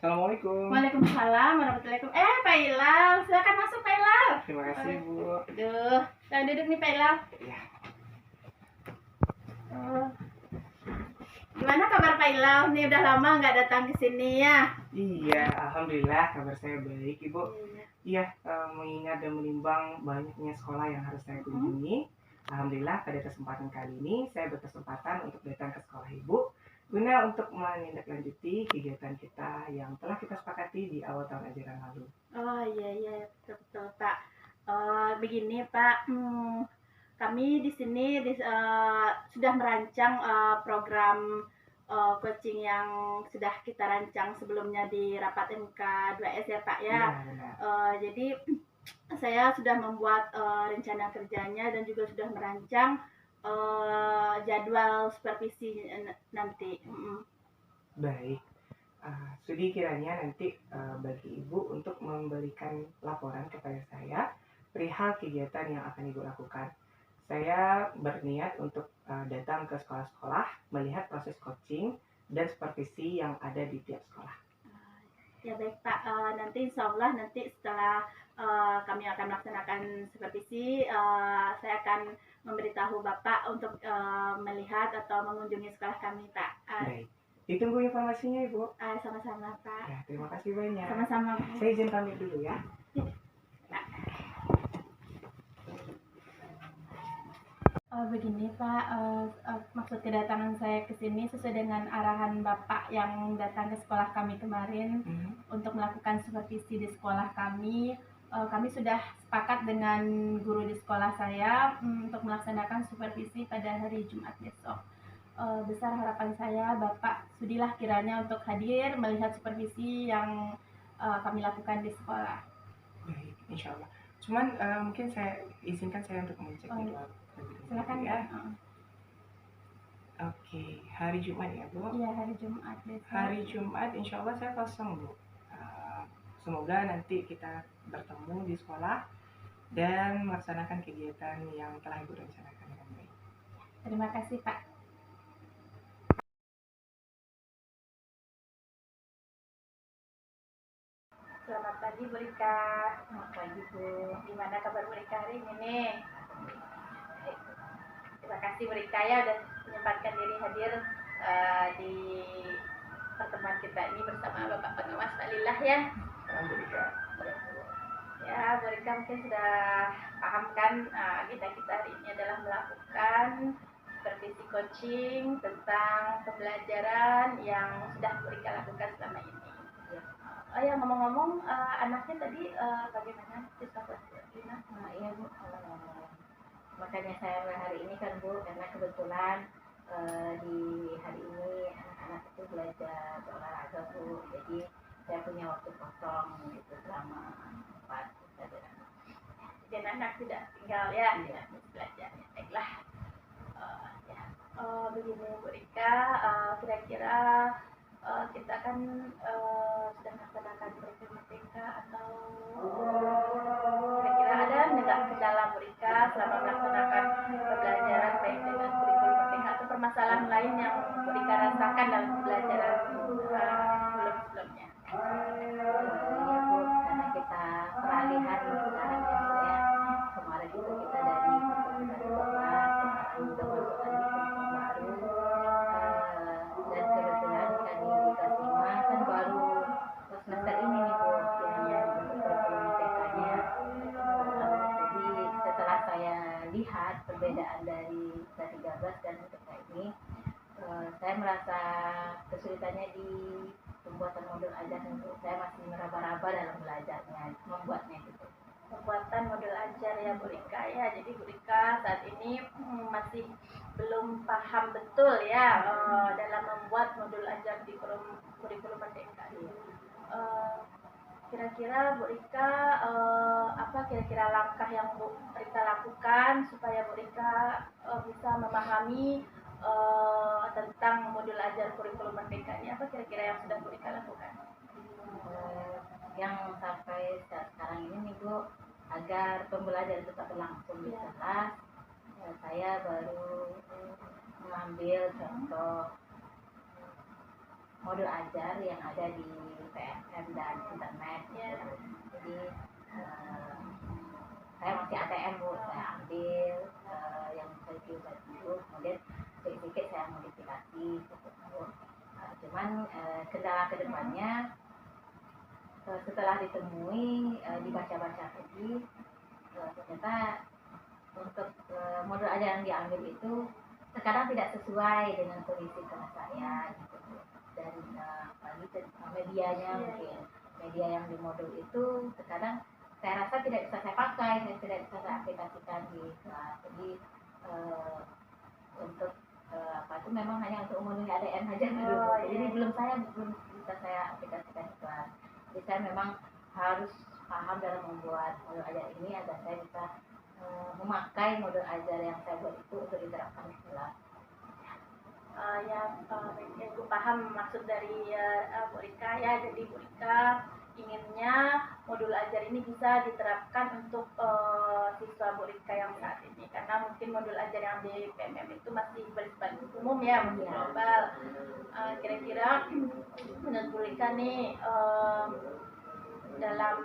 Assalamualaikum. Waalaikumsalam warahmatullahi wabarakatuh. Pak Ilal, silakan masuk Pak Ilal. Terima kasih Bu. Aduh, saya duduk nih Pak Ilal. Ya. Gimana kabar Pak Ilal? Nih udah lama nggak datang ke sini ya? Iya, alhamdulillah kabar saya baik Ibu. Iya, mengingat dan menimbang banyaknya sekolah yang harus saya kunjungi, alhamdulillah pada kesempatan kali ini saya berkesempatan untuk datang ke sekolah Ibu guna untuk menindaklanjuti kegiatan kita yang telah kita sepakati di awal tahun ajaran lalu. Oh iya betul Pak. Begini Pak, kami di sini sudah merancang program coaching yang sudah kita rancang sebelumnya di rapat MK 2S ya Pak ya. Jadi saya sudah membuat rencana kerjanya dan juga sudah merancang jadwal supervisi nanti. Baik. Studi kiranya nanti bagi Ibu untuk memberikan laporan kepada saya perihal kegiatan yang akan Ibu lakukan. Saya berniat untuk datang ke sekolah-sekolah, melihat proses coaching dan supervisi yang ada di tiap sekolah. Ya baik Pak, nanti insya Allah nanti setelah kami akan melaksanakan supervisi, saya akan memberitahu Bapak untuk melihat atau mengunjungi sekolah kami Pak. Baik. Ditunggu informasinya Ibu. Sama-sama Pak. Ya, terima kasih banyak. Sama-sama. Saya izin pamit dulu ya. Begini Pak, maksud kedatangan saya ke sini sesuai dengan arahan Bapak yang datang ke sekolah kami kemarin untuk melakukan supervisi di sekolah kami. Kami sudah sepakat dengan guru di sekolah saya untuk melaksanakan supervisi pada hari Jumat besok. Besar harapan saya Bapak sudilah kiranya untuk hadir melihat supervisi yang kami lakukan di sekolah. Baik, insya Allah. Cuman mungkin saya izinkan saya untuk mengecek jadwal. Silakan ya. Oke, hari Jumat ya Bu? Iya, hari Jumat besok. Hari Jumat insya Allah saya kosong Bu. Semoga nanti kita bertemu di sekolah dan melaksanakan kegiatan yang telah Ibu rencanakan dengan baik. Terima kasih Pak. Selamat pagi Bu Rika. Selamat pagi Bu. Gimana kabar Bu Rika hari ini nih? Terima kasih Bu Rika ya udah menyempatkan diri hadir di pertemuan kita ini bersama Bapak Pengawas Pak Lillah ya. Ya, Bu Rika mungkin sudah paham kan agenda kita hari ini adalah melakukan supervisi coaching tentang pembelajaran yang sudah Bu Rika lakukan selama ini. Ya, ngomong-ngomong, anaknya tadi bagaimana? Siswa kelas 5? Iya Bu, makanya saya hari ini kan Bu, karena kebetulan di hari ini anak-anak itu belajar olahraga Bu, jadi saya punya waktu kosong gitu selama 4 bulan. Dan anak tidak tinggal ya, belajar. Baiklah. Begini Bu Rika, kira-kira kita kan sudah melaksanakan kurikulum merdeka atau kira-kira ada nggak kendala Bu Rika selama melaksanakan pembelajaran baik dengan kurikulum merdeka atau permasalahan lain yang Bu Rika rasakan dalam pembelajaran sebelum-sebelumnya? Iya Bu, karena kita peralihan sekarang ya Bu ya, kemarin itu kita dari kurikulum 12, sekarang udah masuk lagi kurikulum baru, dan kebetulan kami di kelas 5 kan baru semester ini nih Bu, yang untuk kurikulum merdekanya. Jadi setelah saya lihat perbedaan dari kelas 13 dan merdeka ini, saya merasa kesulitannya di pembuatan modul ajar itu. Saya masih meraba-raba dalam belajarnya, membuatnya gitu. Pembuatan modul ajar ya Bu Rika ya. Jadi Bu Rika saat ini masih belum paham betul ya dalam membuat modul ajar di kurikulum merdeka. Kira-kira Bu Rika apa kira-kira langkah yang Bu Rika lakukan supaya Bu Rika bisa memahami tentang modul ajar kurikulum merdeka ini? Apa kira-kira yang sudah Bu Rika lakukan? Yang sampai sekarang ini nih Bu, agar pembelajaran tetap berlangsung di kelas, saya baru mengambil contoh modul ajar yang ada di PSM dan internet. Jadi saya masih ATM Bu, saya ambil yang saya buat dulu, kemudian sedikit saya modifikasi gitu. Cuman kendala kedepannya setelah ditemui dibaca-baca lagi, ternyata untuk modul ajar yang diambil itu terkadang tidak sesuai dengan kondisi kelas saya gitu. Dan apalagi medianya mungkin media yang di modul itu terkadang saya rasa tidak bisa saya pakai, saya tidak bisa saya aplikasikan di kelas. Jadi untuk apa itu memang hanya untuk memenuhi ADN saja dulu. Jadi belum bisa saya aplikasikan di kelas. Jadi saya memang harus paham dalam membuat modul ajar ini agar saya bisa memakai modul ajar yang saya buat itu untuk diterapkan di kelas. Ibu paham maksud dari Bu Rika ya. Jadi Bu Rika inginnya modul ajar ini bisa diterapkan untuk siswa Bu Rika yang saat ini, karena mungkin modul ajar yang di PMM itu masih bersifat umum ya, masih global. Kira-kira menurut Bu Rika nih dalam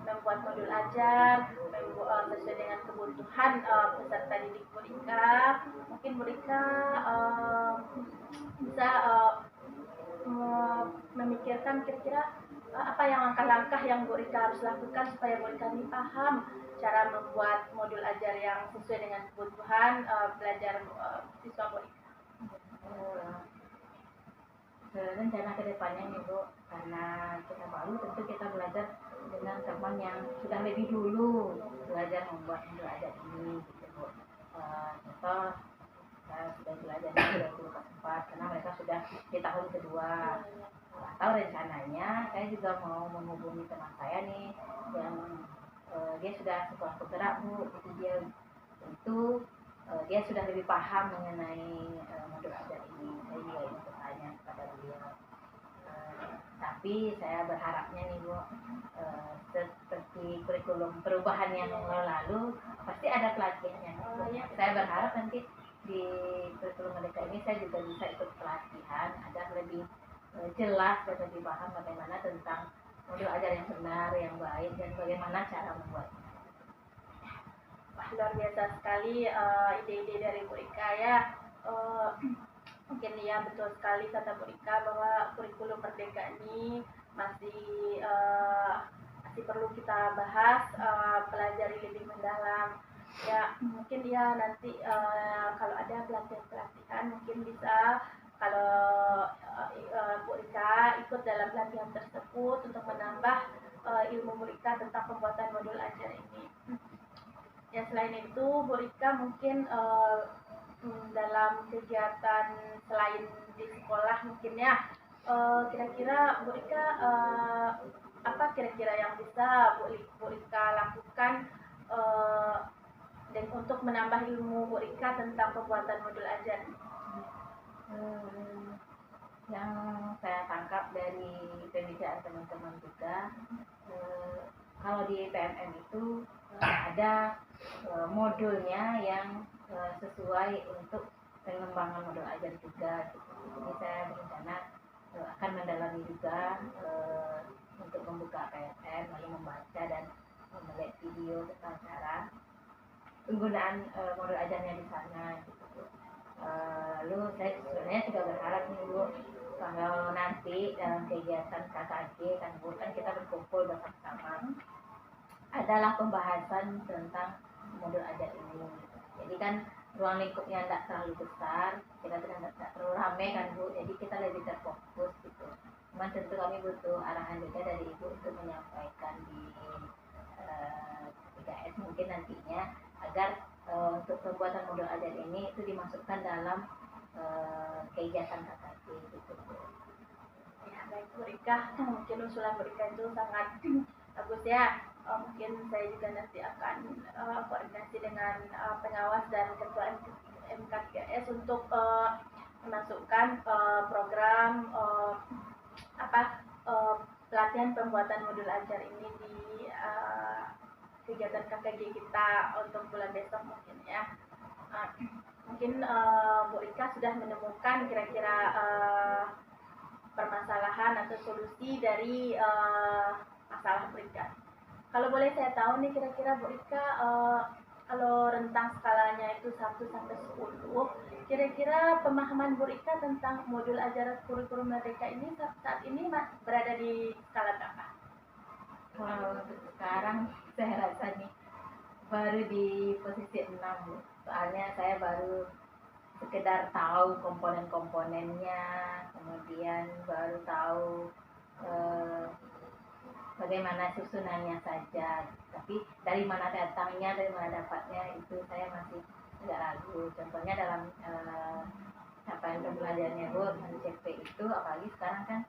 membuat modul ajar sesuai dengan kebutuhan peserta didik Bu Rika, mungkin Bu Rika bisa memikirkan kira-kira apa yang langkah-langkah yang Bu Rika harus lakukan supaya Bu Rika ini paham cara membuat modul ajar yang sesuai dengan kebutuhan belajar siswa Bu Rika. Rencana kedepannya nih Bu, karena kita baru tentu kita belajar dengan teman yang sudah lebih dulu belajar membuat modul ajar ini gitu Bu. Contoh saya sudah belajar di 2004 karena mereka sudah di tahun kedua. Atau rencananya saya juga mau menghubungi teman saya nih yang dia sudah sekolah penggerak Bu, itu dia tentu dia sudah lebih paham mengenai modul ajar ini. Saya juga ingin bertanya kepada beliau. Tapi saya berharapnya nih Bu, seperti kurikulum perubahan yang lalu pasti ada pelatihannya. Saya berharap nanti di kurikulum mereka ini saya juga bisa ikut pelatihan agar lebih jelas dan lebih paham bagaimana tentang modul ajar yang benar, yang baik, dan bagaimana cara membuatnya. Wah, luar biasa sekali ide-ide dari Bu Rika ya. Mungkin ya betul sekali kata Bu Rika bahwa kurikulum Merdeka ini masih perlu kita bahas, pelajari lebih mendalam. Ya mungkin ya nanti kalau ada pelatihan mungkin bisa kalau Bu Rika ikut dalam pelatihan tersebut untuk menambah ilmu Bu Rika tentang pembuatan modul ajar ini. Ya selain itu Bu Rika mungkin dalam kegiatan selain di sekolah mungkin ya kira-kira Bu Rika apa kira-kira yang bisa Bu Rika lakukan dan untuk menambah ilmu Bu Rika tentang pembuatan modul ajar? Yang saya tangkap dari pembicaraan teman-teman juga, kalau di PMM itu ada modulnya yang sesuai untuk pengembangan modul ajar juga. Jadi saya berencana akan mendalami juga untuk membuka PSN, lalu membaca dan melihat video tentang cara penggunaan modul ajarnya di sana. Gitu. Lalu saya sebenarnya juga berharap nih Bu, kalau nanti dalam kegiatan KKG kan Bu, kan kita berkumpul bersama-sama, adalah pembahasan tentang modul ajar ini. Jadi kan ruang lingkupnya tidak terlalu besar, kita tidak terlalu ramai kan Bu, jadi kita lebih terfokus gitu. Cuman tentu kami butuh arahan juga dari Ibu untuk menyampaikan di 3S mungkin nantinya agar untuk pembuatan modul ajar ini itu dimasukkan dalam kegiatan KKG gitu. Ya baik Bu Rika, mungkin usulan Bu Rika itu sangat bagus ya. Mungkin saya juga nanti akan koordinasi dengan pengawas dan ketua MK3S untuk memasukkan program pelatihan pembuatan modul ajar ini di kegiatan KKG kita untuk bulan besok mungkin ya. Mungkin Bu Rika sudah menemukan kira-kira permasalahan atau solusi dari masalah Bu Rika. Kalau boleh saya tahu nih, kira-kira Bu Rika kalau rentang skalanya itu 1 sampai 10, kira-kira pemahaman Bu Rika tentang modul ajaran kurikulum Merdeka ini saat ini berada di skala berapa? Kalau untuk sekarang saya rasa nih baru di posisi 6, Bu. Soalnya saya baru sekedar tahu komponen-komponennya, kemudian baru tahu bagaimana susunannya saja. Tapi dari mana datangnya, dari mana dapatnya, itu saya masih agak ragu. Contohnya dalam capaian pembelajarannya Bu, di CP itu, apalagi sekarang kan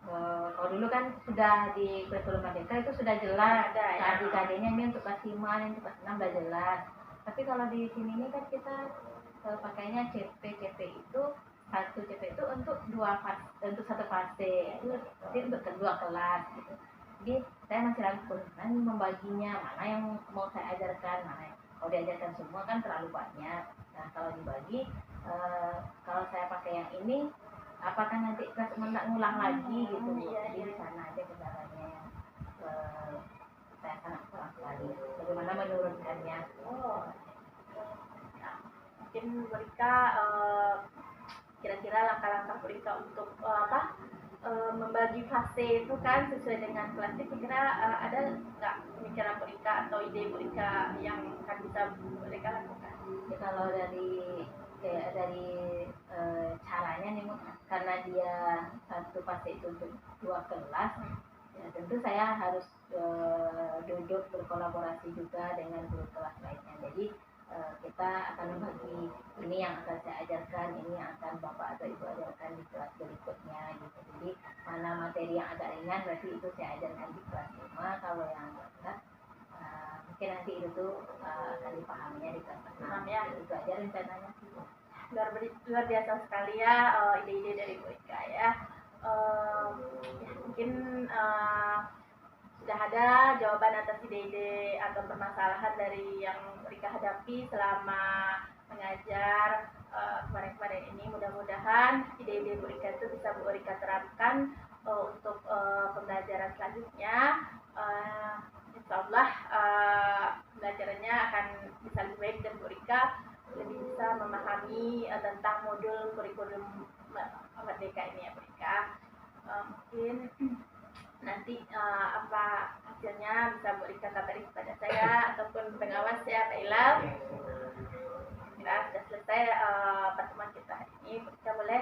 kalau dulu kan sudah di kurikulum Merdeka itu sudah jelas adik-adiknya ini untuk kelas 5, ini untuk kelas 6 sudah jelas. Tapi kalau di sini ini kan kita pakainya CP itu satu CP itu untuk satu fase, itu untuk kedua kelas gitu. Jadi saya masih ragu nanti membaginya mana yang mau saya ajarkan, mana yang kalau diajarkan semua kan terlalu banyak. Nah kalau dibagi, kalau saya pakai yang ini, apakah nanti kelas ngulang lagi gitu? Jadi di sana aja kendalanya yang saya sangat kurang sekali. Bagaimana menurunkannya? Mungkin Bu Rika kira-kira langkah-langkah Bu Rika untuk membagi fase itu kan sesuai dengan kelas, kira-kira ada nggak pemikiran Bu Rika atau ide Bu Rika yang akan bisa Bu Rika lakukan? Ya, kalau dari caranya nih, karena dia satu fase itu untuk 2 kelas, ya tentu saya harus duduk berkolaborasi juga dengan guru kelas lainnya. Jadi kita akan membagi ini yang akan saya ajarkan, ini yang akan Bapak atau Ibu ajarkan di kelas berikutnya gitu. Jadi mana materi yang agak ringan berarti itu saya ajarkan di kelas 5, kalau yang berat mungkin nanti itu tuh akan dipahaminya di kelas 6 ya. Itu aja rencananya sih. Luar biasa sekali ya ide-ide dari Bu Rika ya. Mungkin sudah ada jawaban atas ide-ide atau permasalahan dari yang Bu Rika hadapi selama mengajar kemarin-kemarin ini. Mudah-mudahan ide-ide Bu Rika itu bisa Bu Rika terapkan untuk pembelajaran selanjutnya. Insya Allah pembelajarannya akan bisa lebih baik dan Bu Rika lebih bisa memahami tentang modul kurikulum Merdeka ini ya Bu Rika. Mungkin nanti apa hasilnya bisa Bu Rika kabari kepada saya ataupun pengawas ya Pak Ilal. Sudah selesai pertemuan kita hari ini, Bu Rika boleh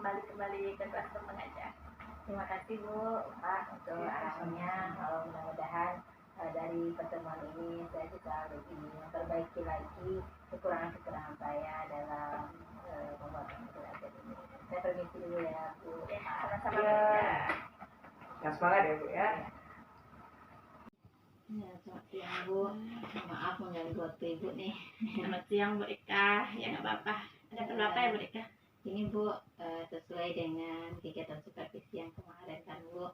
kembali ke kelas mengajar. Terima kasih Bu Pak untuk arahannya. Mudah-mudahan dari pertemuan ini saya bisa lebih memperbaiki lagi kekurangan-kekurangan saya dalam pembuatan belajar ini. Saya permisi dulu ya Bu. Sama-sama. Yang semangat ya Bu ya. Ya, selamat siang Bu. Maaf mengganggu waktu Ibu nih. Selamat siang Bu Rika. Ya nggak apa-apa. Ada perlu apa ya Bu Rika? Ini Bu, sesuai dengan kegiatan supervisi yang kemarin kan Bu,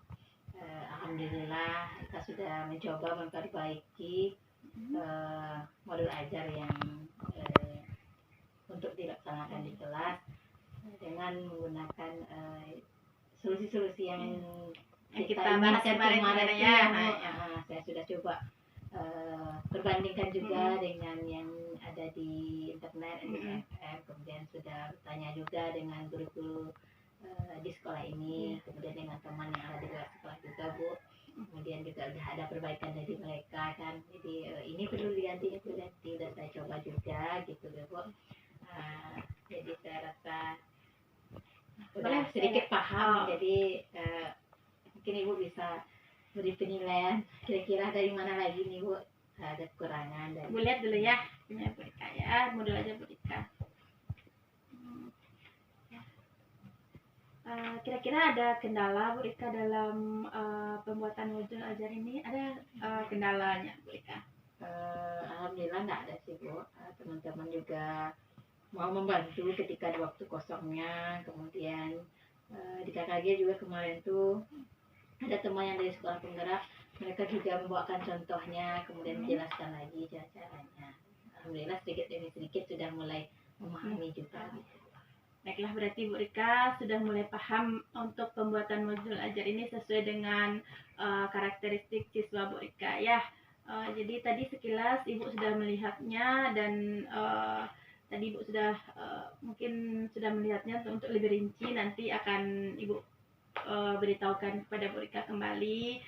alhamdulillah kita sudah mencoba memperbaiki modul ajar yang untuk dilaksanakan di kelas dengan menggunakan solusi-solusi yang kita bahas kemarin ya. Saya sudah coba perbandingkan juga dengan yang ada di internet, kemudian sudah bertanya juga dengan guru-guru di sekolah ini, kemudian dengan teman yang ada di luar sekolah juga Bu, kemudian juga sudah ada perbaikan dari mereka kan, jadi ini perlu diganti, udah saya coba juga gitu ya Bu. Jadi saya rasa udah sedikit paham, jadi mungkin Ibu bisa beri penilaian kira-kira dari mana lagi nih Bu ada kekurangan. Bu lihat dulu ya punya Bu Rika ya, modul aja Bu Rika. Kira-kira ada kendala Bu Rika dalam pembuatan modul ajar ini? Ada kendalanya Bu Rika? Alhamdulillah nggak ada sih Bu. Teman-teman juga mau membantu ketika ada waktu kosongnya. Kemudian di KKG juga kemarin tuh ada teman yang dari sekolah penggerak, mereka juga membawakan contohnya, kemudian menjelaskan lagi caranya. Alhamdulillah sedikit demi sedikit sudah mulai memahami juga. Baiklah, berarti Bu Rika sudah mulai paham untuk pembuatan modul ajar ini sesuai dengan karakteristik siswa Bu Rika ya. Jadi tadi sekilas Ibu sudah melihatnya dan tadi Ibu sudah mungkin sudah melihatnya. Untuk lebih rinci nanti akan Ibu beritahukan kepada Bu Rika kembali.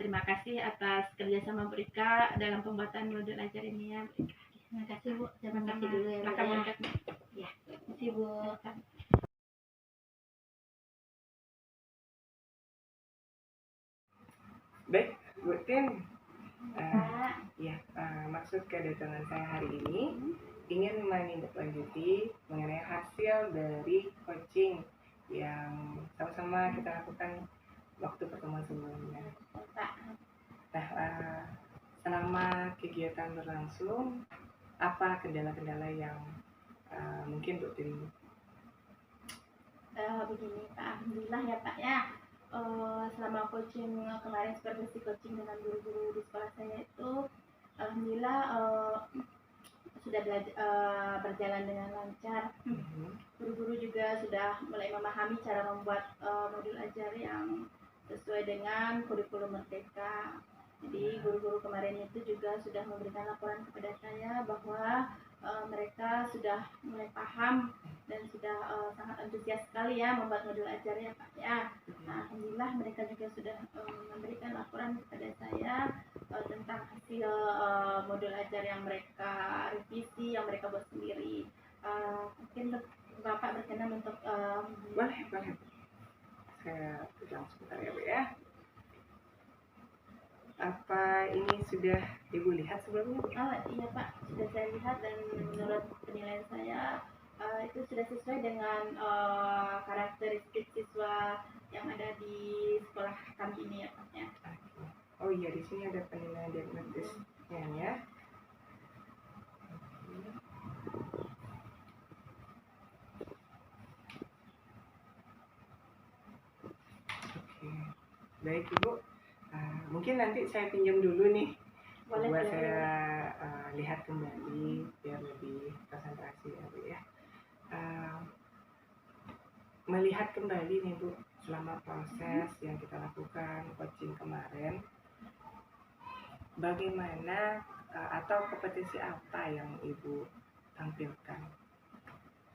Terima kasih atas kerjasama Bu Rika dalam pembuatan modul ajar ini ya Bu Rika. Terima kasih Bu. Terima kasih dulu ya Bu. Silakan Bu Rika. Ya, terima kasih Bu. Baik, Bu Tin. Maksud kedatangan saya hari ini ingin menindaklanjuti mengenai hasil dari coaching yang sama-sama kita lakukan waktu pertemuan sebelumnya. Nah, selama kegiatan berlangsung, apa kendala-kendala yang mungkin Bu Tin? Begini Pak, alhamdulillah ya Pak ya. Selama coaching kemarin, supervisi coaching dengan guru-guru di sekolah saya itu, alhamdulillah sudah berjalan dengan lancar. Guru-guru juga sudah mulai memahami cara membuat modul ajar yang sesuai dengan kurikulum Merdeka. Jadi guru-guru kemarin itu juga sudah memberikan laporan kepada saya bahwa mereka sudah mulai paham dan sudah sangat antusias sekali ya membuat modul ajar ya Pak ya. Nah, alhamdulillah mereka juga sudah memberikan laporan kepada saya tentang hasil modul ajar yang mereka revisi, yang mereka buat sendiri. Mungkin Bapak berkenan untuk Boleh. Saya bilang sebentar ya Bu ya. Apa ini sudah Ibu lihat sebelumnya? Iya Pak, sudah saya lihat dan menurut penilaian saya itu sudah sesuai dengan karakteristik siswa yang ada di sekolah kami ini ya Pak ya. Oh iya, di sini ada penilaian diagnosisnya ya. Oke. Baik Ibu, mungkin nanti saya pinjam dulu nih. Buat saya lihat kembali biar lebih konsentrasi ya Bu ya. Melihat kembali nih Bu, selama proses yang kita lakukan coaching kemarin, bagaimana atau kompetensi apa yang Ibu tampilkan?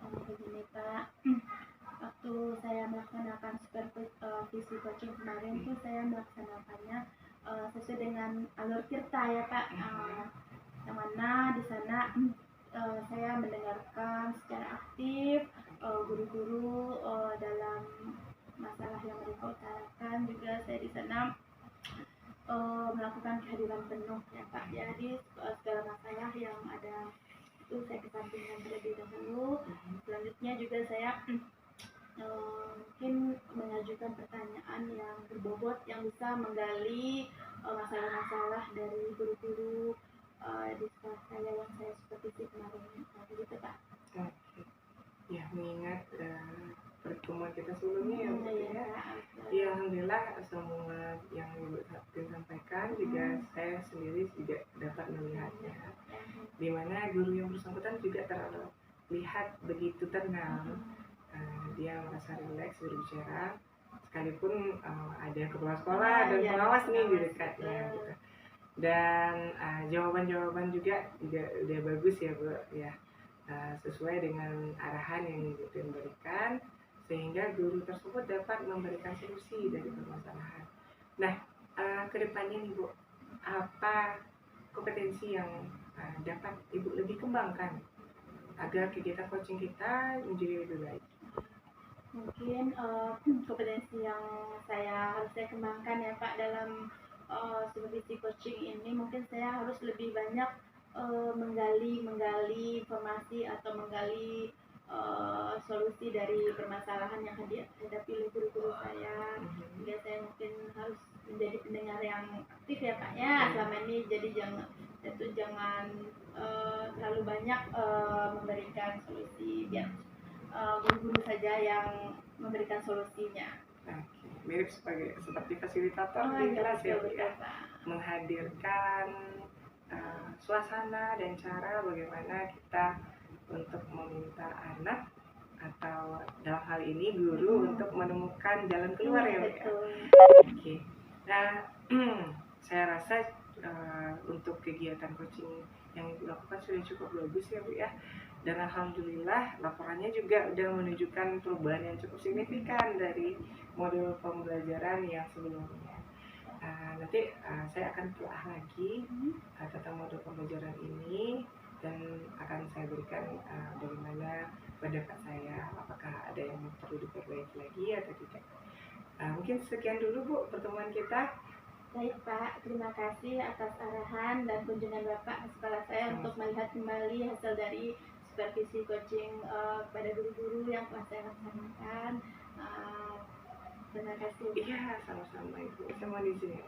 Begini Pak, waktu saya melaksanakan supervisi coaching kemarin itu saya melaksanakannya sesuai dengan alur tirta ya Pak. Yang mana di sana saya mendengarkan secara aktif guru-guru dalam masalah yang mereka utarakan. Juga saya di sana melakukan kehadiran penuh ya Pak. Jadi segala masalah yang ada itu saya kesampingkan terlebih dahulu. Selanjutnya juga saya mungkin mengajukan pertanyaan yang berbobot yang bisa menggali masalah-masalah dari guru-guru di sekolah saya yang saya supervisi kemarin. Begitu Pak. Ya, mengingat pertemuan kita sebelumnya ya. Ya, alhamdulillah semua yang Ibu sampaikan juga saya sendiri juga dapat melihatnya. Di mana guru yang bersangkutan juga terlihat begitu tenang. Dia merasa rileks berbicara, sekalipun ada kepala sekolah dan pengawas nih di dekatnya gitu. Dan jawaban-jawaban juga udah bagus ya Bu ya. Sesuai dengan arahan yang Ibu berikan, sehingga guru tersebut dapat memberikan solusi dari permasalahan. Nah, kedepannya nih Bu, apa kompetensi yang dapat Ibu lebih kembangkan agar kegiatan coaching kita menjadi lebih baik? Mungkin kompetensi yang harus saya kembangkan ya Pak dalam supervisi coaching ini, mungkin saya harus lebih banyak menggali informasi atau menggali solusi dari permasalahan yang dihadapi oleh guru-guru saya. Juga saya mungkin harus menjadi pendengar yang aktif ya Pak ya selama ini. Jadi jangan terlalu banyak memberikan solusi, biar guru-guru saja yang memberikan solusinya. Mirip seperti fasilitator di kelas ya Bu ya, menghadirkan suasana dan cara bagaimana kita untuk meminta anak atau dalam hal ini guru untuk menemukan jalan keluar ya Bu ya. Betul. Oke. Nah, saya rasa untuk kegiatan coaching yang Ibu lakukan sudah cukup bagus ya Bu ya. Dan alhamdulillah laporannya juga udah menunjukkan perubahan yang cukup signifikan dari modul pembelajaran yang sebelumnya. Nanti saya akan telah lagi tentang modul pembelajaran ini dan akan saya berikan bagaimana pendapat saya, apakah ada yang perlu diperbaiki lagi atau tidak. Mungkin sekian dulu Bu pertemuan kita. Baik Pak, terima kasih atas arahan dan kunjungan Bapak ke sekolah saya untuk melihat kembali hasil dari supervisi coaching pada guru-guru yang telah saya laksanakan. Terima kasih. Iya, sama-sama Ibu. Saya mau di sini.